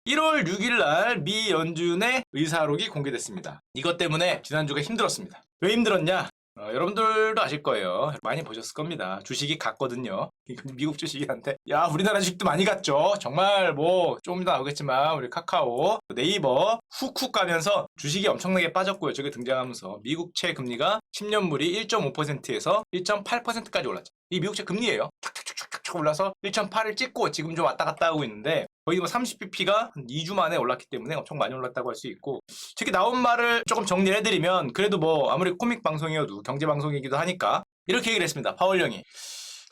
1월 6일 날 미 연준의 의사록이 공개됐습니다. 이것 때문에 지난주가 힘들었습니다. 왜 힘들었냐? 여러분들도 아실 거예요. 많이 보셨을 겁니다. 주식이 갔거든요. 미국 주식이한테. 야, 우리나라 주식도 많이 갔죠. 정말 뭐 좀 이따 나오겠지만 우리 카카오, 네이버 훅훅 가면서 주식이 엄청나게 빠졌고요. 저게 등장하면서 미국채 금리가 10년물이 1.5%에서 1.8%까지 올랐죠. 이 미국채 금리예요. 탁탁탁탁탁 올라서 1.8을 찍고 지금 좀 왔다 갔다 하고 있는데 거의 뭐 30bp가 한 2주 만에 올랐기 때문에 엄청 많이 올랐다고 할 수 있고, 특히 나온 말을 조금 정리를 해드리면, 그래도 뭐 아무리 코믹 방송이어도 경제 방송이기도 하니까 이렇게 얘기를 했습니다. 파월 형이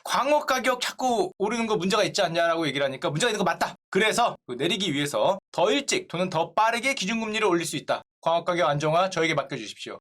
광어 가격 자꾸 오르는 거 문제가 있지 않냐라고 얘기를 하니까 문제가 있는 거 맞다. 그래서 내리기 위해서 더 일찍 또는 더 빠르게 기준금리를 올릴 수 있다. 광어 가격 안정화 저에게 맡겨주십시오.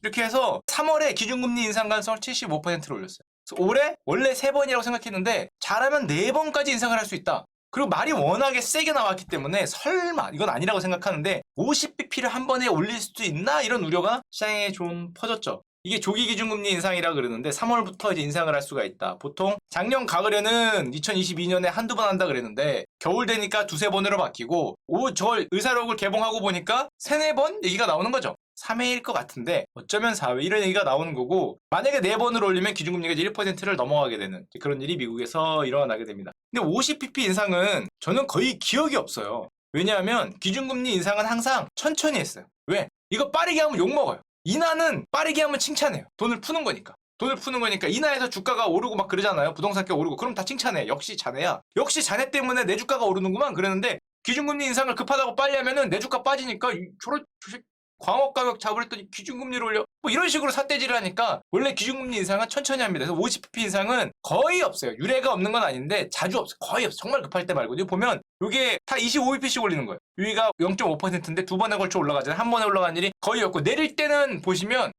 이렇게 해서 3월에 기준금리 인상 가능성을 75%로 올렸어요. 그래서 올해 원래 3번이라고 생각했는데 잘하면 4번까지 인상을 할 수 있다. 그리고 말이 워낙에 세게 나왔기 때문에 설마 이건 아니라고 생각하는데 50bp를 한 번에 올릴 수도 있나 이런 우려가 시장에 좀 퍼졌죠. 이게 조기 기준금리 인상이라 그러는데 3월부터 이제 인상을 할 수가 있다. 보통 작년 가을에는 2022년에 한두 번 한다 그랬는데 겨울 되니까 두세 번으로 바뀌고 저 의사록을 개봉하고 보니까 세네 번 얘기가 나오는 거죠. 3회일 것 같은데 어쩌면 4회 이런 얘기가 나오는 거고, 만약에 4번을 올리면 기준금리가 이제 1%를 넘어가게 되는 그런 일이 미국에서 일어나게 됩니다. 근데 50bp 인상은 저는 거의 기억이 없어요. 왜냐하면 기준금리 인상은 항상 천천히 했어요. 왜? 이거 빠르게 하면 욕먹어요. 인하는 빠르게 하면 칭찬해요. 돈을 푸는 거니까. 돈을 푸는 거니까 인하에서 주가가 오르고 막 그러잖아요. 부동산가 오르고. 그럼 다 칭찬해. 역시 자네야. 역시 자네 때문에 내 주가가 오르는구만. 그랬는데 기준금리 인상을 급하다고 빨리 하면은 내 주가 빠지니까 저런 주식 광어 가격 잡으랬더니 기준금리를 올려. 뭐 이런 식으로 삿대질을 하니까 원래 기준금리 인상은 천천히 합니다. 그래서 50bp 인상은 거의 없어요. 유례가 없는 건 아닌데 자주 없어요. 거의 없어요. 정말 급할 때 말고. 보면 이게 다 25bp씩 올리는 거예요. 유의가 0.5%인데 두 번에 걸쳐 올라가잖아요. 한 번에 올라간 일이 거의 없고, 내릴 때는 보시면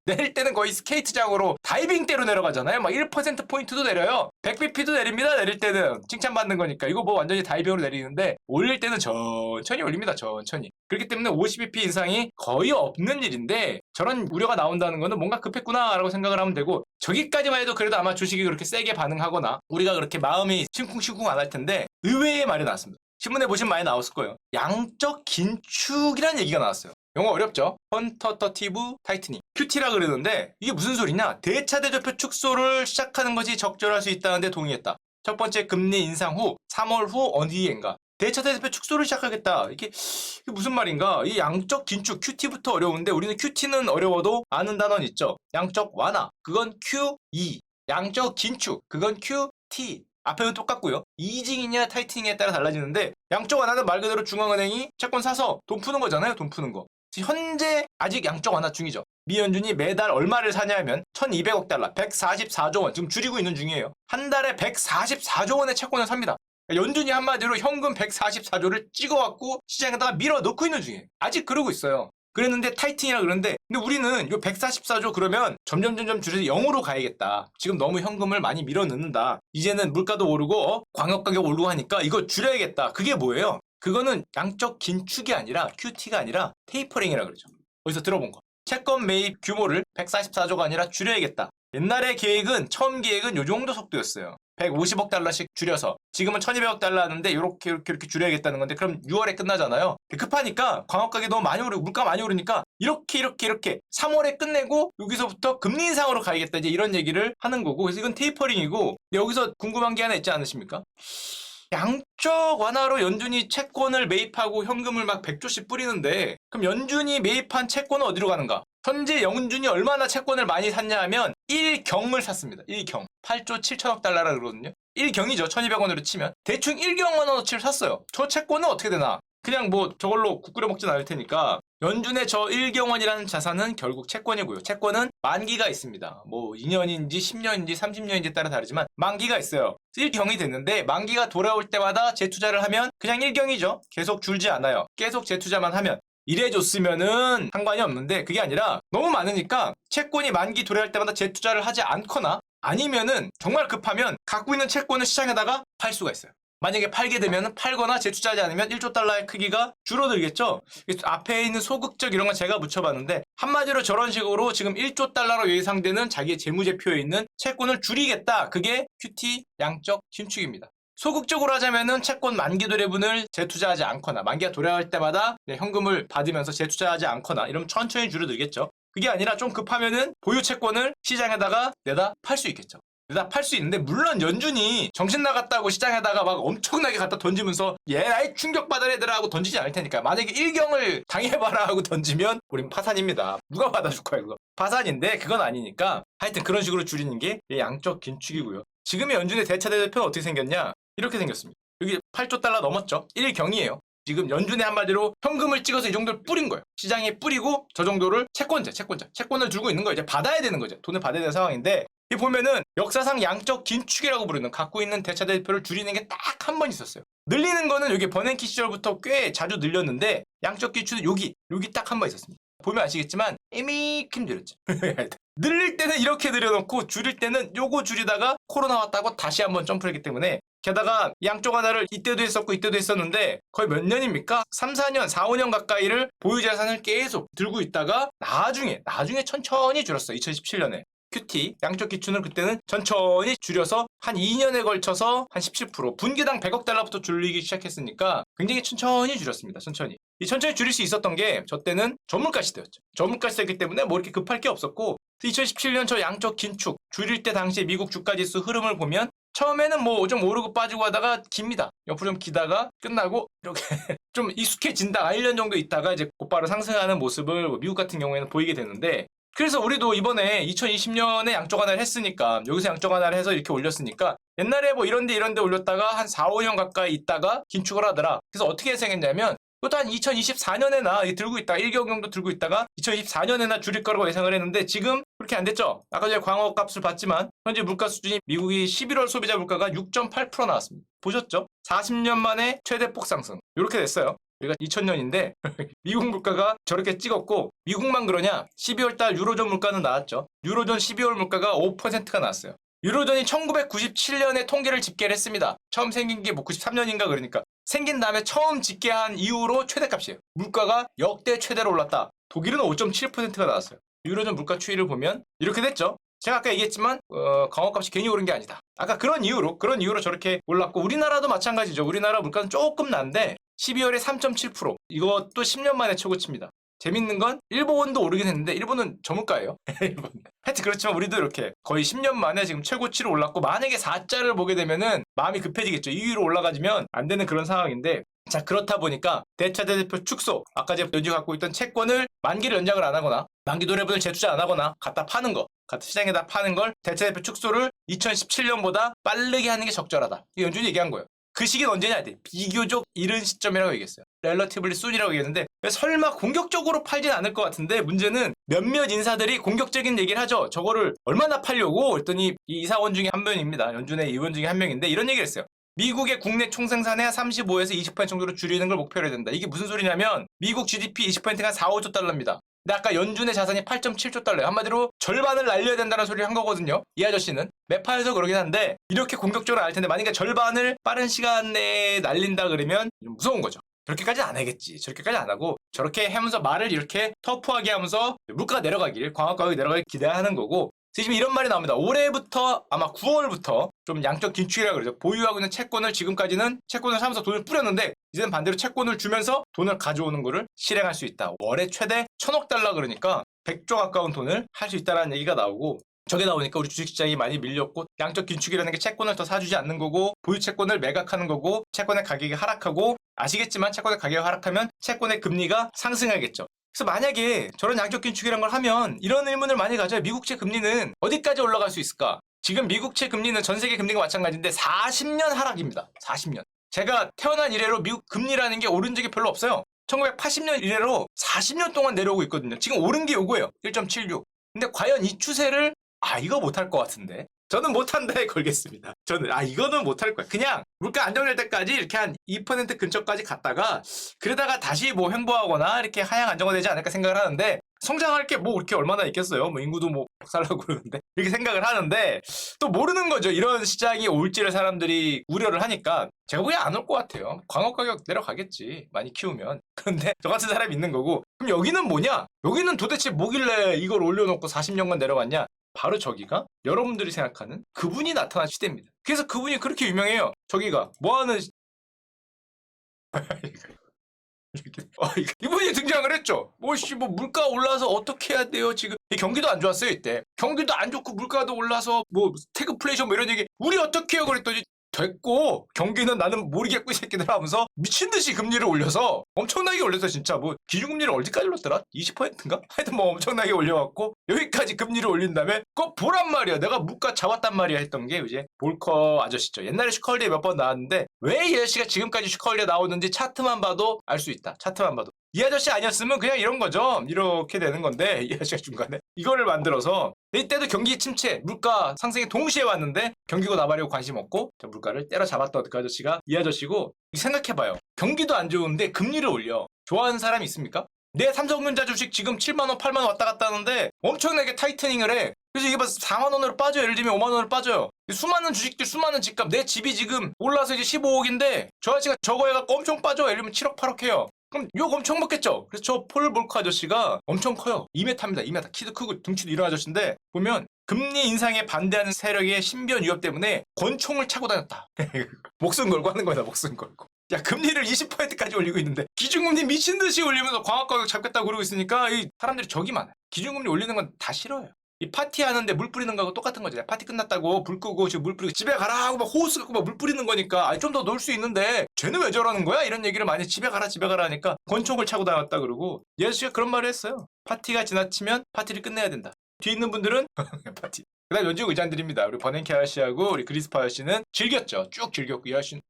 내릴 때는 거의 스케이트장으로 다이빙대로 내려가잖아요. 막 1%포인트도 내려요. 100bp도 내립니다. 내릴 때는 칭찬받는 거니까. 이거 뭐 완전히 다이빙으로 내리는데 올릴 때는 천천히 올립니다. 천천히. 그렇기 때문에 50bp 인상이 거의 없는 일인데 저런 우려가 나온다는 거는 뭔가 급했구나 라고 생각을 하면 되고, 저기까지만 해도 그래도 아마 주식이 그렇게 세게 반응하거나 우리가 그렇게 마음이 싱쿵싱쿵 안 할 텐데 의외의 말이 나왔습니다. 신문에 보시면 많이 나왔을 거예요. 양적 긴축이라는 얘기가 나왔어요. 영어 어렵죠? 퀀터터티브 타이트닝, QT라 그러는데 이게 무슨 소리냐? 대차 대조표 축소를 시작하는 것이 적절할 수 있다는데 동의했다. 첫 번째 금리 인상 후 3월 후 어디엔가 대차 대조표 축소를 시작하겠다. 이게 무슨 말인가? 이 양적 긴축, QT부터 어려운데 우리는 QT는 어려워도 아는 단어는 있죠. 양적 완화, 그건 QE. 양적 긴축, 그건 QT. 앞에는 똑같고요. 이징이냐 타이트닝에 따라 달라지는데, 양적 완화는 말 그대로 중앙은행이 채권 사서 돈 푸는 거잖아요. 돈 푸는 거. 현재 아직 양적 완화 중이죠. 미 연준이 매달 얼마를 사냐면 1200억 달러, 144조 원, 지금 줄이고 있는 중이에요. 한 달에 144조 원의 채권을 삽니다. 연준이 한마디로 현금 144조를 찍어갖고 시장에다가 밀어 넣고 있는 중이에요. 아직 그러고 있어요. 그랬는데 타이팅이라 그러는데, 근데 우리는 요 144조 그러면 점점 줄여서 0으로 가야겠다. 지금 너무 현금을 많이 밀어 넣는다. 이제는 물가도 오르고 광역 가격 오르고 하니까 이거 줄여야겠다. 그게 뭐예요? 그거는 양적 긴축이 아니라 QT가 아니라 테이퍼링이라 그러죠. 어디서 들어본 거. 채권 매입 규모를 144조가 아니라 줄여야겠다. 옛날의 계획은, 처음 계획은 요 정도 속도였어요. 150억 달러씩 줄여서 지금은 1200억 달러 하는데 이렇게 줄여야겠다는 건데, 그럼 6월에 끝나잖아요. 급하니까 광업 가격이 너무 많이 오르고 물가 많이 오르니까 이렇게 3월에 끝내고 여기서부터 금리 인상으로 가야겠다, 이제 이런 얘기를 하는 거고. 그래서 이건 테이퍼링이고, 여기서 궁금한 게 하나 있지 않으십니까? 양적 완화로 연준이 채권을 매입하고 현금을 막 100조씩 뿌리는데, 그럼 연준이 매입한 채권은 어디로 가는가? 현재 연준이 얼마나 채권을 많이 샀냐 하면 1경을 샀습니다. 1경. 8조 7천억 달러라 그러거든요. 1경이죠. 1200원으로 치면. 대충 1경만 원어치를 샀어요. 저 채권은 어떻게 되나? 그냥 뭐 저걸로 국 끓여 먹진 않을 테니까 연준의 저 1경원이라는 자산은 결국 채권이고요. 채권은 만기가 있습니다. 뭐 2년인지 10년인지 30년인지 따라 다르지만 만기가 있어요. 1경이 됐는데 만기가 돌아올 때마다 재투자를 하면 그냥 1경이죠. 계속 줄지 않아요. 계속 재투자만 하면. 이래줬으면은 상관이 없는데 그게 아니라 너무 많으니까 채권이 만기 도래할 때마다 재투자를 하지 않거나, 아니면은 정말 급하면 갖고 있는 채권을 시장에다가 팔 수가 있어요. 만약에 팔게 되면 팔거나 재투자하지 않으면 1조 달러의 크기가 줄어들겠죠. 앞에 있는 소극적 이런 건 제가 붙여봤는데, 한마디로 저런 식으로 지금 1조 달러로 예상되는 자기의 재무제표에 있는 채권을 줄이겠다. 그게 QT 양적 긴축입니다. 소극적으로 하자면은 채권 만기 도래분을 재투자하지 않거나 만기가 도래할 때마다 현금을 받으면서 재투자하지 않거나 이러면 천천히 줄어들겠죠. 그게 아니라 좀 급하면은 보유 채권을 시장에다가 내다 팔 수 있겠죠. 내다 팔 수 있는데 물론 연준이 정신 나갔다고 시장에다가 막 엄청나게 갖다 던지면서 아이 충격받을 애들아 하고 던지지 않을 테니까 만약에 일경을 당해봐라 하고 던지면 우린 파산입니다. 누가 받아줄 거야 그거. 파산인데 그건 아니니까 하여튼 그런 식으로 줄이는 게 양적 긴축이고요. 지금의 연준의 대차 대조표는 어떻게 생겼냐? 이렇게 생겼습니다. 여기 8조 달러 넘었죠. 1경이에요. 지금 연준의 한마디로 현금을 찍어서 이 정도를 뿌린 거예요. 시장에 뿌리고 저 정도를 채권을 들고 있는 거예요. 이제 받아야 되는 거죠. 돈을 받아야 되는 상황인데 이 보면은 역사상 양적 긴축이라고 부르는 갖고 있는 대차 대조표를 줄이는 게 딱 한 번 있었어요. 늘리는 거는 여기 버냉키 시절부터 꽤 자주 늘렸는데 양적 긴축은 여기 딱 한 번 있었습니다. 보면 아시겠지만 애미큼 늘렸죠. 늘릴 때는 이렇게 늘려놓고 줄일 때는 요거 줄이다가 코로나 왔다고 다시 한번 점프를 했기 때문에 게다가 양쪽 하나를 이때도 했었고 이때도 했었는데 거의 몇 년입니까? 3, 4년, 4, 5년 가까이를 보유자산을 계속 들고 있다가 나중에 천천히 줄였어요. 2017년에. QT, 양적 기준을 그때는 천천히 줄여서 한 2년에 걸쳐서 한 17%, 분기당 100억 달러부터 줄이기 시작했으니까 굉장히 천천히 줄였습니다. 천천히. 이 천천히 줄일 수 있었던 게 저 때는 저물가 시대였죠. 저물가 시대이기 때문에 뭐 이렇게 급할 게 없었고 2017년 저 양적 긴축, 줄일 때 당시에 미국 주가지수 흐름을 보면 처음에는 뭐 좀 오르고 빠지고 하다가 깁니다. 옆으로 좀 기다가 끝나고 이렇게 좀 익숙해진다. 1년 정도 있다가 이제 곧바로 상승하는 모습을 미국 같은 경우에는 보이게 되는데 그래서 우리도 이번에 2020년에 양적 완화를 했으니까 여기서 양적 완화를 해서 이렇게 올렸으니까 옛날에 뭐 이런데 올렸다가 한 4, 5년 가까이 있다가 긴축을 하더라. 그래서 어떻게 생겼냐면 그것도 한 2024년에나 들고 있다가 1개월 정도 들고 있다가 2024년에나 줄일 거라고 예상을 했는데 지금 그렇게 안 됐죠. 아까 전에 광어 값을 봤지만 현재 물가 수준이 미국이 11월 소비자 물가가 6.8% 나왔습니다. 보셨죠? 40년 만에 최대 폭상승. 이렇게 됐어요. 우리가 2000년인데 미국 물가가 저렇게 찍었고 미국만 그러냐 12월 달 유로존 물가는 나왔죠. 유로존 12월 물가가 5%가 나왔어요. 유로존이 1997년에 통계를 집계를 했습니다. 처음 생긴 게 뭐 93년인가 그러니까 생긴 다음에 처음 집계한 이후로 최대값이에요. 물가가 역대 최대로 올랐다. 독일은 5.7%가 나왔어요. 유로존 물가 추이를 보면 이렇게 됐죠. 제가 아까 얘기했지만 강화값이 괜히 오른 게 아니다. 아까 그런 이유로 저렇게 올랐고 우리나라도 마찬가지죠. 우리나라 물가는 조금 난데 12월에 3.7% 이것도 10년 만에 최고치입니다. 재밌는 건 일본도 오르긴 했는데 일본은 저물가예요. 하여튼 그렇지만 우리도 이렇게 거의 10년 만에 지금 최고치로 올랐고 만약에 4자를 보게 되면은 마음이 급해지겠죠. 2위로 올라가지면 안 되는 그런 상황인데 자 그렇다 보니까 대차 대조표 축소 아까 제가 연준이 갖고 있던 채권을 만기를 연장을 안 하거나 만기 도래분을 재투자 안 하거나 갖다 파는 거 갖다 시장에다 파는 걸 대차 대표 축소를 2017년보다 빠르게 하는 게 적절하다. 연준이 얘기한 거예요. 그 시기는 언제냐? 비교적 이른 시점이라고 얘기했어요. relatively soon이라고 얘기했는데 설마 공격적으로 팔진 않을 것 같은데 문제는 몇몇 인사들이 공격적인 얘기를 하죠. 저거를 얼마나 팔려고 했더니 이 이사원 중에 한 명입니다. 연준의 의원 중에 한 명인데 이런 얘기를 했어요. 미국의 국내 총생산의 35에서 20% 정도로 줄이는 걸 목표로 해야 된다. 이게 무슨 소리냐면 미국 GDP 20%가 4, 5조 달러입니다. 근데 아까 연준의 자산이 8.7조 달러예요. 한마디로 절반을 날려야 된다는 소리를 한 거거든요. 이 아저씨는 매파해서 그러긴 한데 이렇게 공격적으로 안 할 텐데 만약에 절반을 빠른 시간 내에 날린다 그러면 좀 무서운 거죠. 그렇게까지 안 하겠지. 저렇게까지 안 하고 저렇게 하면서 말을 이렇게 터프하게 하면서 물가가 내려가길 광학 가격이 내려가길 기대하는 거고 지금 이런 말이 나옵니다. 올해부터 아마 9월부터 좀 양적 긴축이라고 그러죠. 보유하고 있는 채권을 지금까지는 채권을 사면서 돈을 뿌렸는데 이제는 반대로 채권을 주면서 돈을 가져오는 거를 실행할 수 있다. 월에 최대 1000억 달러 그러니까 100조 가까운 돈을 할 수 있다는 얘기가 나오고 저게 나오니까 우리 주식시장이 많이 밀렸고 양적 긴축이라는 게 채권을 더 사주지 않는 거고 보유 채권을 매각하는 거고 채권의 가격이 하락하고 아시겠지만 채권의 가격이 하락하면 채권의 금리가 상승하겠죠. 그래서 만약에 저런 양적 긴축이라는 걸 하면 이런 의문을 많이 가져요. 미국채 금리는 어디까지 올라갈 수 있을까? 지금 미국채 금리는 전 세계 금리가 마찬가지인데 40년 하락입니다. 40년. 제가 태어난 이래로 미국 금리라는 게 오른 적이 별로 없어요. 1980년 이래로 40년 동안 내려오고 있거든요. 지금 오른 게 요거예요. 1.76. 근데 과연 이 추세를 이거 못할 것 같은데. 저는 못한다에 걸겠습니다. 저는 이거는 못할 거야. 그냥 물가 안정될 때까지 이렇게 한 2% 근처까지 갔다가 그러다가 다시 뭐 횡보하거나 이렇게 하향 안정화되지 않을까 생각을 하는데 성장할 게 뭐 그렇게 얼마나 있겠어요. 뭐 인구도 뭐 살라고 그러는데 이렇게 생각을 하는데 또 모르는 거죠. 이런 시장이 올지를 사람들이 우려를 하니까 제가 보기엔 안 올 것 같아요. 광업 가격 내려가겠지. 많이 키우면. 그런데 저 같은 사람이 있는 거고 그럼 여기는 뭐냐? 여기는 도대체 뭐길래 이걸 올려놓고 40년간 내려갔냐? 바로 저기가 여러분들이 생각하는 그분이 나타난 시대입니다. 그래서 그분이 그렇게 유명해요. 저기가 뭐하는 이분이 등장을 했죠. 뭐 물가 올라서 어떻게 해야 돼요 지금. 경기도 안 좋았어요 이때. 경기도 안 좋고 물가도 올라서 뭐 스태그플레이션 뭐 이런 얘기. 우리 어떻게 해요 그랬더니 됐고 경기는 나는 모르겠고 이 새끼들 하면서 미친듯이 금리를 올려서 엄청나게 올려서 진짜 뭐 기준금리를 어디까지 올렸더라? 20%인가? 하여튼 뭐 엄청나게 올려갖고 여기까지 금리를 올린 다음에 그거 보란 말이야. 내가 물가 잡았단 말이야 했던 게 이제 볼커 아저씨죠. 옛날에 슈컬리에 몇 번 나왔는데 왜 이 아저씨가 지금까지 슈컬리에 나오는지 차트만 봐도 알 수 있다. 차트만 봐도. 이 아저씨 아니었으면 그냥 이런 거죠. 이렇게 되는 건데 이 아저씨가 중간에 이거를 만들어서 이때도 경기 침체, 물가 상승이 동시에 왔는데 경기고 나발이고 관심 없고 물가를 때려잡았던 그 아저씨가 이 아저씨고 생각해봐요. 경기도 안 좋은데 금리를 올려. 좋아하는 사람이 있습니까? 내 삼성전자 주식 지금 7만원, 8만원 왔다 갔다 하는데 엄청나게 타이트닝을 해. 그래서 이게 봐 4만원으로 빠져요. 예를 들면 5만원으로 빠져요. 수많은 주식들, 수많은 집값. 내 집이 지금 올라서 이제 15억인데 저 아저씨가 저거 해갖고 엄청 빠져. 예를 들면 7억, 8억 해요. 그럼 욕 엄청 먹겠죠? 그래서 저 폴 볼커 아저씨가 엄청 커요. 2m입니다. 2m. 키도 크고 등치도 이런 아저씨인데 보면 금리 인상에 반대하는 세력의 신변 위협 때문에 권총을 차고 다녔다. 목숨 걸고 하는 거다. 목숨 걸고. 야 금리를 20%까지 올리고 있는데 기준금리 미친듯이 올리면서 광학가격 잡겠다고 그러고 있으니까 이 사람들이 적이 많아요. 기준금리 올리는 건 다 싫어요. 이 파티하는데 물 뿌리는 거하고 똑같은 거죠. 파티 끝났다고 불 끄고 지금 물 뿌리고 집에 가라 하고 막 호스 갖고 막 물 뿌리는 거니까 좀 더 놀 수 있는데 쟤는 왜 저러는 거야? 이런 얘기를 많이 집에 가라 하니까 권총을 차고 다녔다 그러고 이 아저씨가 그런 말을 했어요. 파티가 지나치면 파티를 끝내야 된다. 뒤에 있는 분들은 파티. 그 다음 연중 의장들입니다. 우리 버냉키 아저씨하고 우리 그리스파 아저씨는 즐겼죠. 쭉 즐겼고 이 아저씨는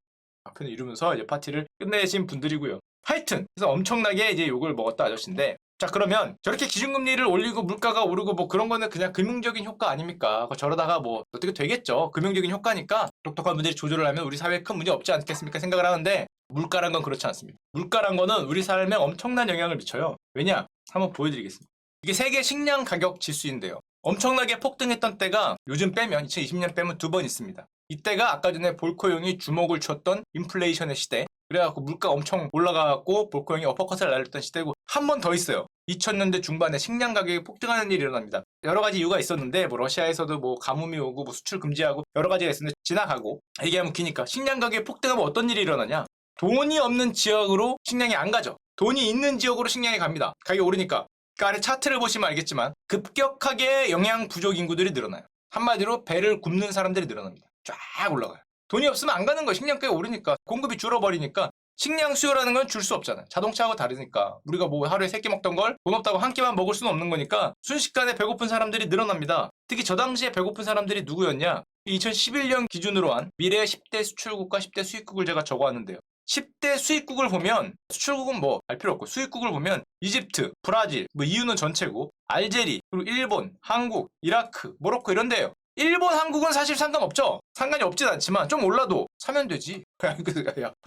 앞에는 이러면서 이제 파티를 끝내신 분들이고요. 하여튼 그래서 엄청나게 이제 욕을 먹었다 아저씨인데 자 그러면 저렇게 기준금리를 올리고 물가가 오르고 뭐 그런 거는 그냥 금융적인 효과 아닙니까? 저러다가 뭐 어떻게 되겠죠. 금융적인 효과니까 똑똑한 분들이 조절을 하면 우리 사회에 큰 문제 없지 않겠습니까 생각을 하는데 물가란 건 그렇지 않습니다. 물가란 거는 우리 삶에 엄청난 영향을 미쳐요. 왜냐? 한번 보여드리겠습니다. 이게 세계 식량 가격 지수인데요. 엄청나게 폭등했던 때가 요즘 빼면 2020년 빼면 2번 있습니다. 이때가 아까 전에 볼커 형이 주목을 줬던 인플레이션의 시대. 그래갖고 물가 엄청 올라가갖고 볼커 형이 어퍼컷을 날렸던 시대고 한 번 더 있어요. 2000년대 중반에 식량 가격이 폭등하는 일이 일어납니다. 여러 가지 이유가 있었는데 뭐 러시아에서도 뭐 가뭄이 오고 뭐 수출 금지하고 여러 가지가 있었는데 지나가고 얘기하면 기니까 식량 가격이 폭등하면 어떤 일이 일어나냐? 돈이 없는 지역으로 식량이 안 가죠. 돈이 있는 지역으로 식량이 갑니다. 가격이 오르니까. 그 아래 차트를 보시면 알겠지만 급격하게 영양 부족 인구들이 늘어나요. 한마디로 배를 굽는 사람들이 늘어납니다. 쫙 올라가요. 돈이 없으면 안 가는 거예요. 식량가가 오르니까 공급이 줄어버리니까 식량 수요라는 건 줄 수 없잖아요. 자동차하고 다르니까 우리가 뭐 하루에 3끼 먹던 걸 돈 없다고 한 끼만 먹을 수는 없는 거니까 순식간에 배고픈 사람들이 늘어납니다. 특히 저 당시에 배고픈 사람들이 누구였냐? 2011년 기준으로 한 미래 10대 수출국과 10대 수입국을 제가 적어왔는데요. 10대 수입국을 보면 수출국은 뭐 알 필요 없고 수입국을 보면 이집트, 브라질, 뭐 이유는 전체고 알제리, 그리고 일본, 한국, 이라크, 모로코 이런 데요. 일본, 한국은 사실 상관없죠. 상관이 없진 않지만 좀 올라도 사면 되지.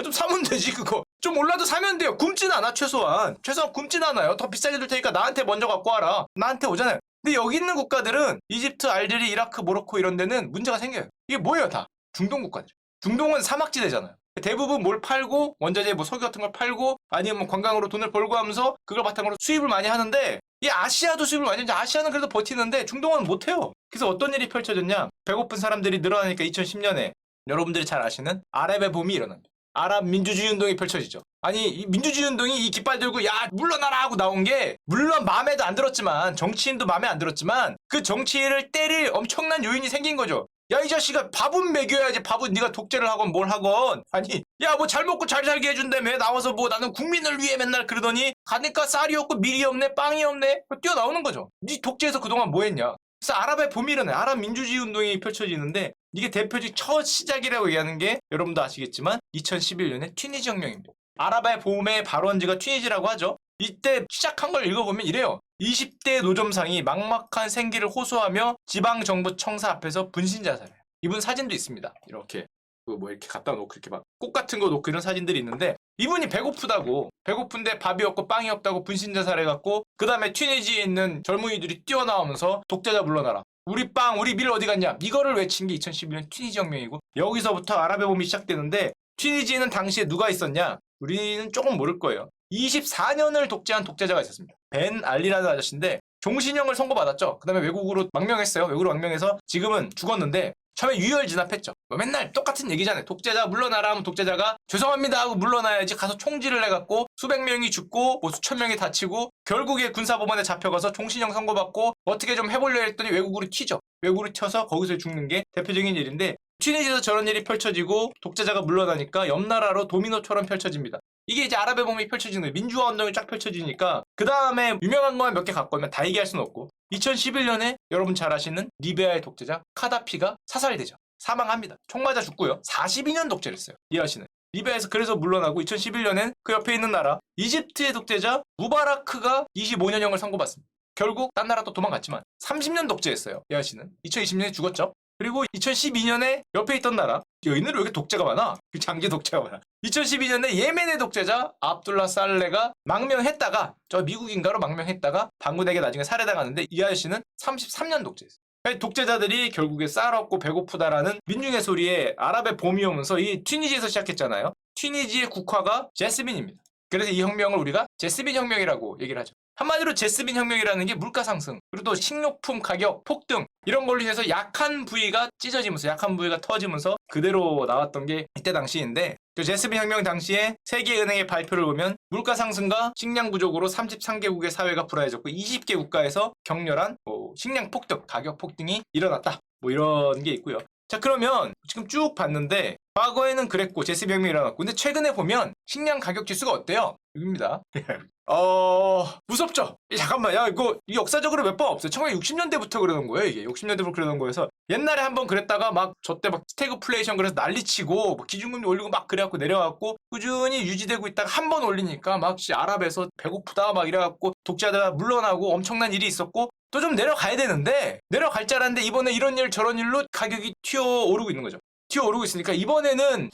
좀 사면 되지 그거. 좀 올라도 사면 돼요. 굶진 않아 최소한. 최소한 굶진 않아요. 더 비싸게 줄 테니까 나한테 먼저 갖고 와라. 나한테 오잖아요. 근데 여기 있는 국가들은 이집트, 알제리, 이라크, 모로코 이런 데는 문제가 생겨요. 이게 뭐예요 다? 중동 국가들. 중동은 사막지대잖아요. 대부분 뭘 팔고 원자재 뭐 석유 같은 걸 팔고 아니면 뭐 관광으로 돈을 벌고 하면서 그걸 바탕으로 수입을 많이 하는데 이 아시아도 수입을 많이 하는데 아시아는 그래도 버티는데 중동은 못해요. 그래서 어떤 일이 펼쳐졌냐? 배고픈 사람들이 늘어나니까 2010년에 여러분들이 잘 아시는 아랍의 봄이 일어납니다. 아랍 민주주의 운동이 펼쳐지죠. 아니 이 민주주의 운동이 이 깃발 들고 야 물러나라 하고 나온 게 물론 마음에도 안 들었지만 정치인도 마음에 안 들었지만 그 정치인을 때릴 엄청난 요인이 생긴 거죠. 야 이 자식아 밥은 먹여야지. 밥은 네가 독재를 하건 뭘 하건. 아니 야 뭐 잘 먹고 잘 살게 해준다며 나와서 뭐 나는 국민을 위해 맨날 그러더니 가니까 쌀이 없고 밀이 없네 빵이 없네 뛰어나오는 거죠. 네 독재에서 그동안 뭐 했냐. 그래서 아랍의 봄이 일어나요. 아랍 민주주의 운동이 펼쳐지는데 이게 대표적 첫 시작이라고 얘기하는 게 여러분도 아시겠지만 2011년에 튀니지 혁명입니다. 아랍의 봄의 발원지가 튀니지라고 하죠. 이때 시작한 걸 읽어보면 이래요. 20대 노점상이 막막한 생기를 호소하며 지방정부 청사 앞에서 분신자살해요. 이분 사진도 있습니다. 이렇게 뭐 이렇게 갖다 놓고 이렇게 막 꽃 같은 거 놓고 이런 사진들이 있는데 이분이 배고프다고 배고픈데 밥이 없고 빵이 없다고 분신자살해갖고 그 다음에 튀니지에 있는 젊은이들이 뛰어나오면서 독재자 물러나라. 우리 빵 우리 밀 어디 갔냐 이거를 외친 게 2011년 튀니지 혁명이고 여기서부터 아랍의 봄이 시작되는데 튀니지에는 당시에 누가 있었냐 우리는 조금 모를 거예요. 24년을 독재한 독재자가 있었습니다. 벤 알리라는 아저씨인데 종신형을 선고받았죠. 그 다음에 외국으로 망명했어요. 외국으로 망명해서 지금은 죽었는데 처음에 유혈 진압했죠. 뭐 맨날 똑같은 얘기잖아요. 독재자 물러나라 하면 독재자가 죄송합니다 하고 물러나야지 가서 총질을 해갖고 수백 명이 죽고 뭐 수천 명이 다치고 결국에 군사법원에 잡혀가서 종신형 선고받고 어떻게 좀 해보려 했더니 외국으로 튀죠. 외국으로 튀어서 거기서 죽는 게 대표적인 일인데 튀니지에서 저런 일이 펼쳐지고 독재자가 물러나니까 옆 나라로 도미노처럼 펼쳐집니다. 이게 이제 아랍의 봄이 펼쳐지는 거예요. 민주화 운동이 쫙 펼쳐지니까 그 다음에 유명한 것만 몇 개 갖고 오면 다 얘기할 수는 없고 2011년에 여러분 잘 아시는 리비아의 독재자 카다피가 사살되죠. 사망합니다. 총 맞아 죽고요. 42년 독재를 했어요. 이해하시는. 리비아에서 그래서 물러나고 2011년엔 그 옆에 있는 나라 이집트의 독재자 무바라크가 25년형을 선고받습니다. 결국 딴 나라 또 도망갔지만 30년 독재했어요. 이해하시는. 2020년에 죽었죠. 그리고 2012년에 옆에 있던 나라 여기는 왜 이렇게 독재가 많아? 장기 독재가 많아. 2012년에 예멘의 독재자 압둘라 살레가 망명했다가 저 미국인가로 망명했다가 반군에게 나중에 살해당하는데 이 아저씨는 33년 독재했어요. 독재자들이 결국에 쌀없고 배고프다라는 민중의 소리에 아랍의 봄이 오면서 이 튀니지에서 시작했잖아요. 튀니지의 국화가 제스민입니다. 그래서 이 혁명을 우리가 제스민 혁명이라고 얘기를 하죠. 한마디로 제스민 혁명이라는 게 물가 상승, 그리고 또 식료품 가격 폭등 이런 걸로 인해서 약한 부위가 찢어지면서 약한 부위가 터지면서 그대로 나왔던 게 이때 당시인데 그 제스민 혁명 당시에 세계은행의 발표를 보면 물가 상승과 식량 부족으로 33개국의 사회가 불안해졌고 20개 국가에서 격렬한 식량 폭등, 가격 폭등이 일어났다. 뭐 이런 게 있고요. 자 그러면 지금 쭉 봤는데 과거에는 그랬고 제스민 혁명이 일어났고 근데 최근에 보면 식량 가격 지수가 어때요? 여기입니다. 무섭죠? 잠깐만, 야, 이거 역사적으로 몇 번 없어요. 1960년대부터 그러는 거예요, 이게. 60년대부터 그러는 거여서. 옛날에 한번 그랬다가 막, 저때 막 스태그플레이션 그래서 난리치고, 뭐 기준금리 올리고 막 그래갖고 내려갖고, 꾸준히 유지되고 있다가 한 번 올리니까 막, 아랍에서 배고프다 막 이래갖고, 독재자가 물러나고 엄청난 일이 있었고, 또 좀 내려가야 되는데, 내려갈 줄 알았는데, 이번에 이런 일 저런 일로 가격이 튀어오르고 있는 거죠. 튀어오르고 있으니까, 이번에는,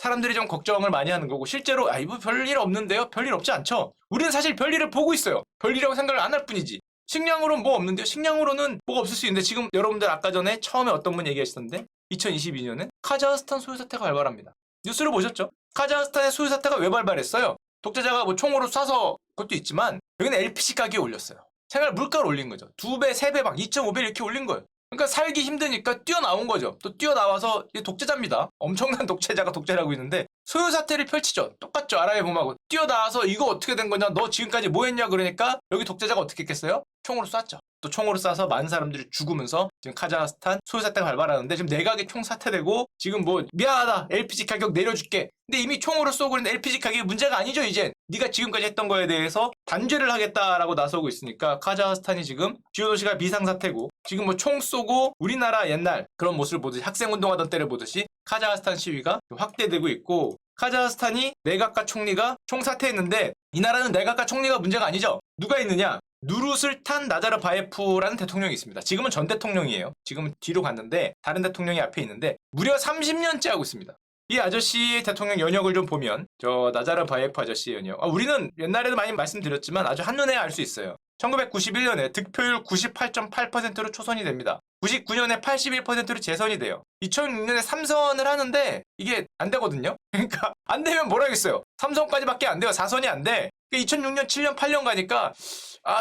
사람들이 좀 걱정을 많이 하는 거고 실제로 이거 별일 없는데요? 별일 없지 않죠? 우리는 사실 별일을 보고 있어요. 별일이라고 생각을 안 할 뿐이지. 식량으로는 뭐 없는데요? 식량으로는 뭐가 없을 수 있는데 지금 여러분들 아까 전에 처음에 어떤 분 얘기하시던데 2022년엔 카자흐스탄 소유 사태가 발발합니다. 뉴스를 보셨죠? 카자흐스탄의 소유 사태가 왜 발발했어요? 독재자가 뭐 총으로 쏴서 그것도 있지만 여기는 LPG 가격이 올렸어요. 생활 물가를 올린 거죠. 2배, 3배 막 2.5배 이렇게 올린 거예요. 그러니까 살기 힘드니까 뛰어나온 거죠. 또 뛰어나와서 독재자입니다. 엄청난 독재자가 독재를 하고 있는데 소요 사태를 펼치죠. 똑같죠. 아랍의 봄하고 뛰어나와서 이거 어떻게 된 거냐? 너 지금까지 뭐 했냐? 그러니까 여기 독재자가 어떻게 했겠어요? 총으로 쐈죠. 또 총으로 쏴서 많은 사람들이 죽으면서 지금 카자흐스탄 소요 사태가 발발하는데 지금 내각이 총 사퇴되고 지금 뭐 미안하다. LPG 가격 내려줄게. 근데 이미 총으로 쏘고 있는 LPG 가격이 문제가 아니죠. 이젠 네가 지금까지 했던 거에 대해서 단죄를 하겠다라고 나서고 있으니까 카자흐스탄이 지금 주요 도시가 비상사태고 지금 뭐 총 쏘고 우리나라 옛날 그런 모습을 보듯이 학생운동하던 때를 보듯이 카자흐스탄 시위가 확대되고 있고 카자흐스탄이 내각과 총리가 총사퇴했는데 이 나라는 내각과 총리가 문제가 아니죠. 누가 있느냐? 누르술탄 나자르바예프라는 대통령이 있습니다. 지금은 전 대통령이에요. 지금은 뒤로 갔는데 다른 대통령이 앞에 있는데 무려 30년째 하고 있습니다. 이 아저씨의 대통령 연역을 좀 보면 저 나자르바예프 아저씨의 연역 우리는 옛날에도 많이 말씀드렸지만 아주 한눈에 알 수 있어요. 1991년에 득표율 98.8%로 초선이 됩니다. 99년에 81%로 재선이 돼요. 2006년에 3선을 하는데 이게 안 되거든요. 그러니까 안 되면 뭐라 하겠어요. 3선까지밖에 안 돼요. 4선이 안 돼. 2006년, 7년, 8년 가니까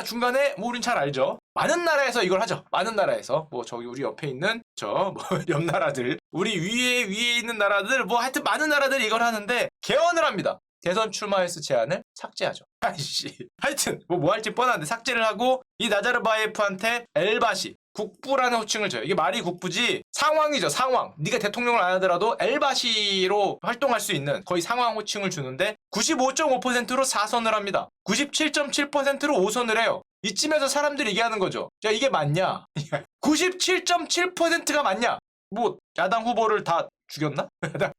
중간에 뭐 우린 잘 알죠. 많은 나라에서 이걸 하죠. 많은 나라에서 뭐 저기 우리 옆에 있는 저 뭐 옆 나라들 우리 위에 있는 나라들 뭐 하여튼 많은 나라들이 이걸 하는데 개헌을 합니다. 대선 출마 횟수 제한을 삭제하죠. 아이씨. 하여튼 뭐 할지 뻔한데 삭제를 하고 이 나자르바예프한테 엘바시 국부라는 호칭을 줘요. 이게 말이 국부지 상황이죠. 상황. 네가 대통령을 안 하더라도 엘바시로 활동할 수 있는 거의 상황 호칭을 주는데 95.5%로 4선을 합니다. 97.7%로 5선을 해요. 이쯤에서 사람들이 얘기하는 거죠. 야 이게 맞냐? 97.7%가 맞냐? 뭐 야당 후보를 다 죽였나?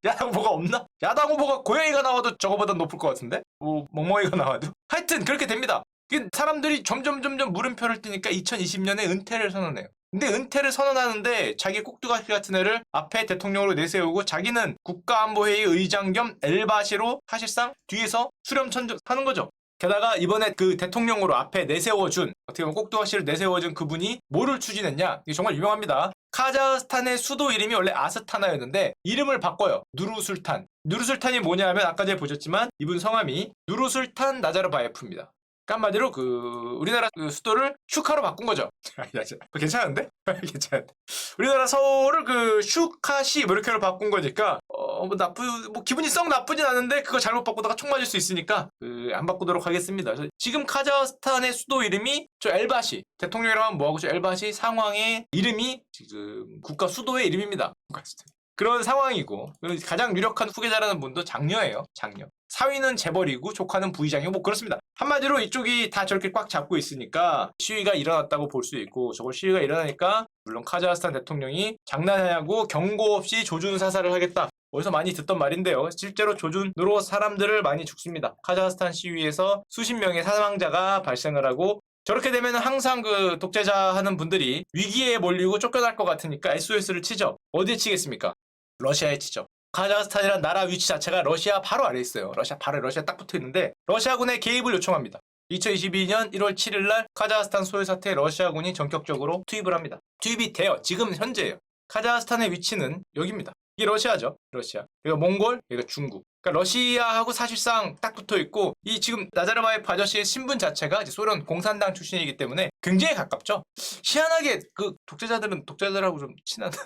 야당 후보가 없나? 야당 후보가 고양이가 나와도 저거보다 높을 것 같은데? 뭐 멍멍이가 나와도? 하여튼 그렇게 됩니다. 사람들이 점점 물음표를 띄니까 2020년에 은퇴를 선언해요. 근데 은퇴를 선언하는데 자기 꼭두가시 같은 애를 앞에 대통령으로 내세우고 자기는 국가안보회의 의장 겸 엘바시로 사실상 뒤에서 수렴천하는 거죠. 게다가 이번에 그 대통령으로 앞에 내세워준 어떻게 보면 꼭두가시를 내세워준 그분이 뭐를 추진했냐? 이게 정말 유명합니다. 카자흐스탄의 수도 이름이 원래 아스타나였는데 이름을 바꿔요. 누르술탄. 누르술탄이 뭐냐 하면 아까 전에 보셨지만 이분 성함이 누르술탄 나자르바예프입니다. 한마디로 우리나라 수도를 슈카로 바꾼 거죠. 괜찮은데? 괜찮은데? 우리나라 서울을 슈카시 뭐 이렇게로 바꾼 거니까 뭐 기분이 썩 나쁘진 않은데 그거 잘못 바꾸다가 총 맞을 수 있으니까 안 바꾸도록 하겠습니다. 지금 카자흐스탄의 수도 이름이 저 엘바시, 대통령이라고 하면 뭐하고 저 엘바시 상황의 이름이 지금 국가 수도의 이름입니다. 그런 상황이고 가장 유력한 후계자라는 분도 장녀예요. 장녀. 사위는 재벌이고 조카는 부의장이고 뭐 그렇습니다. 한마디로 이쪽이 다 저렇게 꽉 잡고 있으니까 시위가 일어났다고 볼 수 있고 저걸 시위가 일어나니까 물론 카자흐스탄 대통령이 장난하냐고 경고 없이 조준 사살을 하겠다. 어디서 많이 듣던 말인데요. 실제로 조준으로 사람들을 많이 죽습니다. 카자흐스탄 시위에서 수십 명의 사망자가 발생을 하고 저렇게 되면 항상 독재자 하는 분들이 위기에 몰리고 쫓겨날 것 같으니까 SOS를 치죠. 어디에 치겠습니까? 러시아에 치죠. 카자흐스탄이란 나라 위치 자체가 러시아 바로 아래에 있어요. 러시아 딱 붙어 있는데 러시아군의 개입을 요청합니다. 2022년 1월 7일 날 카자흐스탄 소요 사태에 러시아군이 전격적으로 투입을 합니다. 투입이 돼요. 지금 현재예요. 카자흐스탄의 위치는 여기입니다. 이게 러시아죠. 러시아. 여기가 몽골, 여기가 중국. 그러니까 러시아하고 사실상 딱 붙어 있고 이 지금 나자르바예프 아저씨의 신분 자체가 이제 소련 공산당 출신이기 때문에 굉장히 가깝죠. 희한하게 독재자들은 독재자들하고 좀 친하다.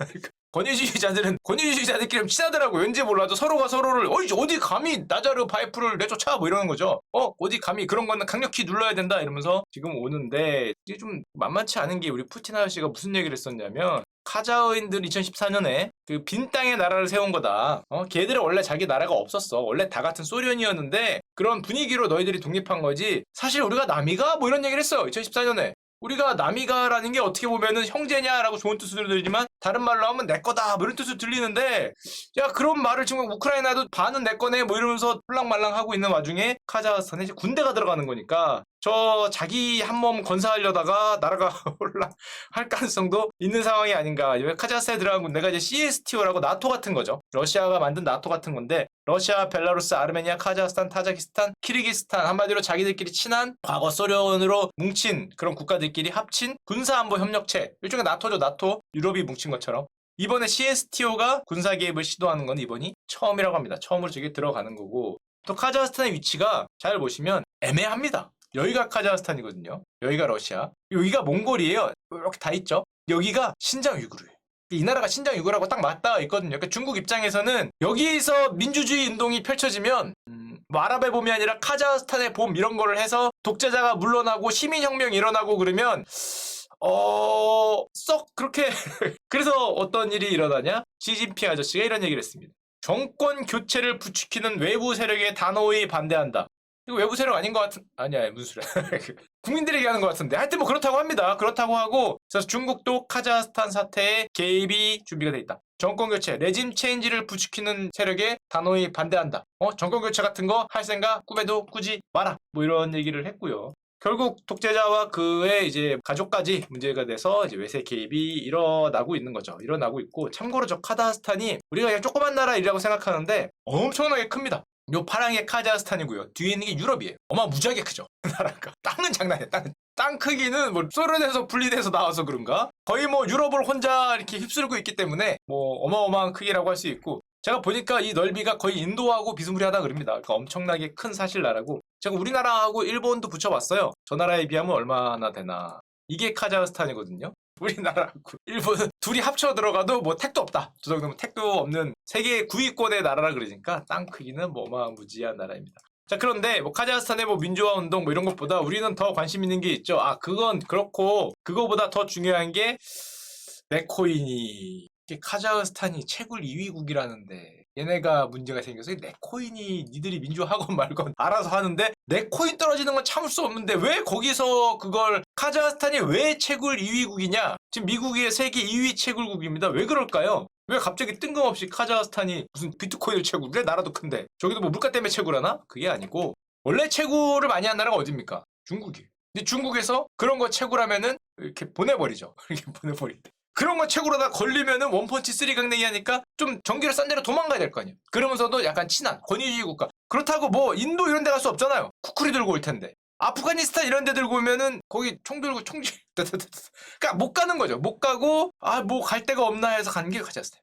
권위주의자들은 권위주의자들끼리 좀 친하더라고. 왠지 몰라도 서로가 서로를 어디 감히 나자르바예프를 내쫓아 뭐 이러는 거죠. 어디 감히 그런 거는 강력히 눌러야 된다 이러면서 지금 오는데 이게 좀 만만치 않은 게 우리 푸틴 아저씨가 무슨 얘기를 했었냐면 카자흐인들 2014년에 빈 땅에 나라를 세운 거다. 걔들은 원래 자기 나라가 없었어. 원래 다 같은 소련이었는데 그런 분위기로 너희들이 독립한 거지. 사실 우리가 남이가 뭐 이런 얘기를 했어요. 2014년에. 우리가 남이가라는 게 어떻게 보면은 형제냐라고 좋은 뜻으로 들리지만 다른 말로 하면 내 거다 뭐 이런 뜻으로 들리는데 야 그런 말을 지금 우크라이나도 반은 내 거네 뭐 이러면서 홀랑말랑 하고 있는 와중에 카자흐스탄에 이제 군대가 들어가는 거니까 저 자기 한 몸 건사하려다가 나라가 홀랑할 가능성도 있는 상황이 아닌가. 카자흐스탄에 들어간 군대가 이제 CSTO라고 나토 같은 거죠. 러시아가 만든 나토 같은 건데 러시아, 벨라루스, 아르메니아, 카자흐스탄, 타자키스탄, 키르기스탄 한마디로 자기들끼리 친한 과거 소련으로 뭉친 그런 국가들끼리 합친 군사안보협력체 일종의 나토죠. 나토. 유럽이 뭉친 것처럼 이번에 CSTO가 군사 개입을 시도하는 건 이번이 처음이라고 합니다. 처음으로 저기 들어가는 거고 또 카자흐스탄의 위치가 잘 보시면 애매합니다. 여기가 카자흐스탄이거든요. 여기가 러시아. 여기가 몽골이에요. 이렇게 다 있죠. 여기가 신장 위구르예요. 이 나라가 신장 위구르하고 딱 맞닿아 있거든요. 그러니까 중국 입장에서는 여기서 민주주의 운동이 펼쳐지면 뭐 아랍의 봄이 아니라 카자흐스탄의 봄 이런 거를 해서 독재자가 물러나고 시민혁명이 일어나고 그러면 썩 그렇게 그래서 어떤 일이 일어나냐? 시진핑 아저씨가 이런 얘기를 했습니다. 정권 교체를 부추기는 외부 세력에 단호히 반대한다. 이거 외부 세력 아닌 것 같은 아니야 무슨 소리야. 국민들이 얘기하는 것 같은데 하여튼 뭐 그렇다고 합니다. 그렇다고 하고 그래서 중국도 카자흐스탄 사태에 개입이 준비가 돼 있다. 정권 교체, 레짐 체인지를 부추기는 세력에 단호히 반대한다. 정권 교체 같은 거 할 생각 꿈에도 꾸지 마라. 뭐 이런 얘기를 했고요. 결국 독재자와 그의 이제 가족까지 문제가 돼서 이제 외세 개입이 일어나고 있는 거죠. 일어나고 있고 참고로 저 카자흐스탄이 우리가 그냥 조그만 나라이라고 생각하는데 엄청나게 큽니다. 요 파란 게 카자흐스탄이고요. 뒤에 있는 게 유럽이에요. 어마무지하게 크죠. 나라가. 땅은 장난이야. 땅 크기는 뭐 소련에서 분리돼서 나와서 그런가? 거의 뭐 유럽을 혼자 이렇게 휩쓸고 있기 때문에 뭐 어마어마한 크기라고 할 수 있고 제가 보니까 이 넓이가 거의 인도하고 비스무리하다 그럽니다. 그러니까 엄청나게 큰 사실 나라고 제가 우리나라하고 일본도 붙여봤어요. 저 나라에 비하면 얼마나 되나. 이게 카자흐스탄이거든요. 우리나라하고 일본은 둘이 합쳐 들어가도 뭐 택도 없다. 저 정도면 택도 없는 세계 9위권의 나라라 그러니까 땅 크기는 뭐 어마무지한 나라입니다. 자 그런데 뭐 카자흐스탄의 뭐 민주화 운동 뭐 이런 것보다 우리는 더 관심 있는 게 있죠. 그건 그렇고 그거보다 더 중요한 게 내 코인이 카자흐스탄이 채굴 2위국이라는데 얘네가 문제가 생겨서 내 코인이 니들이 민주화하건 말건 알아서 하는데 내 코인 떨어지는 건 참을 수 없는데 왜 거기서 그걸 카자흐스탄이 왜 채굴 2위국이냐? 지금 미국이 세계 2위 채굴국입니다. 왜 그럴까요? 왜 갑자기 뜬금없이 카자흐스탄이 무슨 비트코인을 채굴해? 나라도 큰데 저기도 뭐 물가 때문에 채굴하나? 그게 아니고 원래 채굴을 많이 한 나라가 어딥니까? 중국이에요. 근데 중국에서 그런 거 채굴하면은 이렇게 보내버리죠. 이렇게 보내버린대. 그런 거 채굴하다 걸리면은 원펀치 쓰리강냉이 하니까 좀 전기를 싼 데로 도망가야 될 거 아니에요. 그러면서도 약간 친한 권위주의 국가. 그렇다고 뭐 인도 이런 데 갈 수 없잖아요. 쿠쿠리 들고 올 텐데. 아프가니스탄 이런 데 들고 오면은 거기 총 들고 그러니까 못 가는 거죠. 못 가고 뭐 갈 데가 없나 해서 가는 게 카자흐스탄.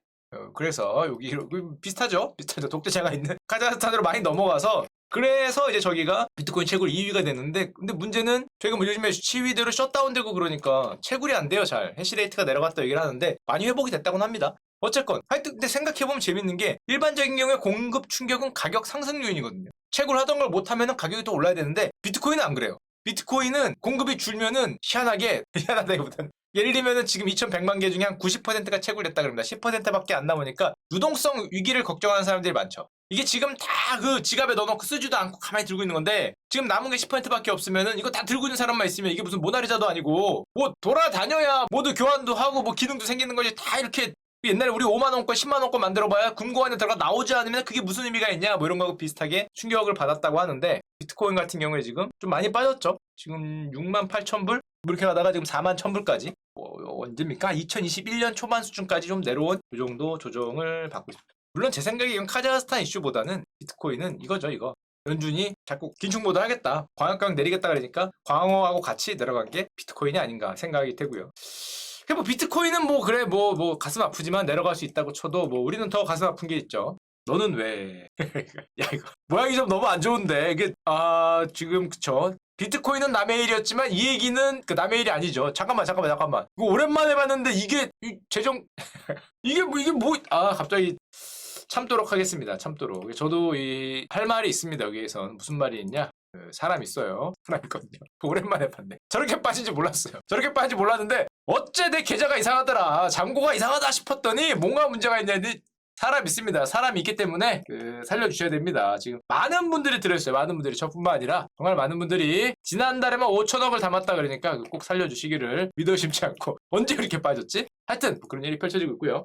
그래서 여기 비슷하죠. 독재자가 있는 카자흐스탄으로 많이 넘어가서 그래서 이제 저기가 비트코인 채굴 2위가 됐는데, 근데 문제는 저희가 뭐 요즘에 시위대로 셧다운되고 그러니까 채굴이 안 돼요. 잘 해시레이트가 내려갔다 얘기를 하는데 많이 회복이 됐다고는 합니다. 어쨌건 하여튼 근데 생각해보면 재밌는 게 일반적인 경우에 공급 충격은 가격 상승 요인이거든요. 채굴하던 걸 못하면은 가격이 더 올라야 되는데 비트코인은 안 그래요. 비트코인은 공급이 줄면은 희한하다기보다는 예를 들면은 지금 2,100만 개 중에 한 90%가 채굴됐다 그럽니다. 10%밖에 안 남으니까 유동성 위기를 걱정하는 사람들이 많죠. 이게 지금 다 그 지갑에 넣어놓고 쓰지도 않고 가만히 들고 있는 건데 지금 남은 게 10%밖에 없으면은 이거 다 들고 있는 사람만 있으면 이게 무슨 모나리자도 아니고 뭐 돌아다녀야 모두 교환도 하고 뭐 기능도 생기는 거지. 다 이렇게 옛날에 우리 5만 원권 10만 원권 만들어봐야 금고안에 들어가 나오지 않으면 그게 무슨 의미가 있냐 뭐 이런 거하고 비슷하게 충격을 받았다고 하는데 비트코인 같은 경우에 지금 좀 많이 빠졌죠. 지금 6만 8천 불? 이렇게 가다가 지금 4만 1천 불까지 언제입니까? 2021년 초반 수준까지 좀 내려온 이 정도 조정을 받고 있습니다. 물론 제 생각에 이건 카자흐스탄 이슈보다는 비트코인은 이거죠. 이거 연준이 자꾸 긴축 모드 하겠다 광학강 내리겠다 그러니까 광어하고 같이 내려간 게 비트코인이 아닌가 생각이 되고요. 뭐 비트코인은 뭐 그래 뭐 가슴 아프지만 내려갈 수 있다고 쳐도 뭐 우리는 더 가슴 아픈 게 있죠. 너는 왜? 야 이거 모양이 좀 너무 안 좋은데 이게 지금 그쵸? 비트코인은 남의 일이었지만 이 얘기는 그 남의 일이 아니죠. 잠깐만 이거 오랜만에 봤는데 이게 재정 이게 갑자기 참도록 하겠습니다. 참도록. 저도 할 말이 있습니다. 여기에선 무슨 말이 있냐? 사람 있어요. 사람 있거든요. 오랜만에 봤네. 저렇게 빠진지 몰랐어요. 저렇게 빠진지 몰랐는데 어째 내 계좌가 이상하더라. 잔고가 이상하다 싶었더니 뭔가 문제가 있는데 사람 있습니다. 사람이 있기 때문에 살려주셔야 됩니다. 지금 많은 분들이 들었어요. 많은 분들이 저뿐만 아니라 정말 많은 분들이 지난달에만 5천억을 담았다 그러니까 꼭 살려주시기를 믿어 심지 않고 언제 그렇게 빠졌지? 하여튼 뭐 그런 일이 펼쳐지고 있고요.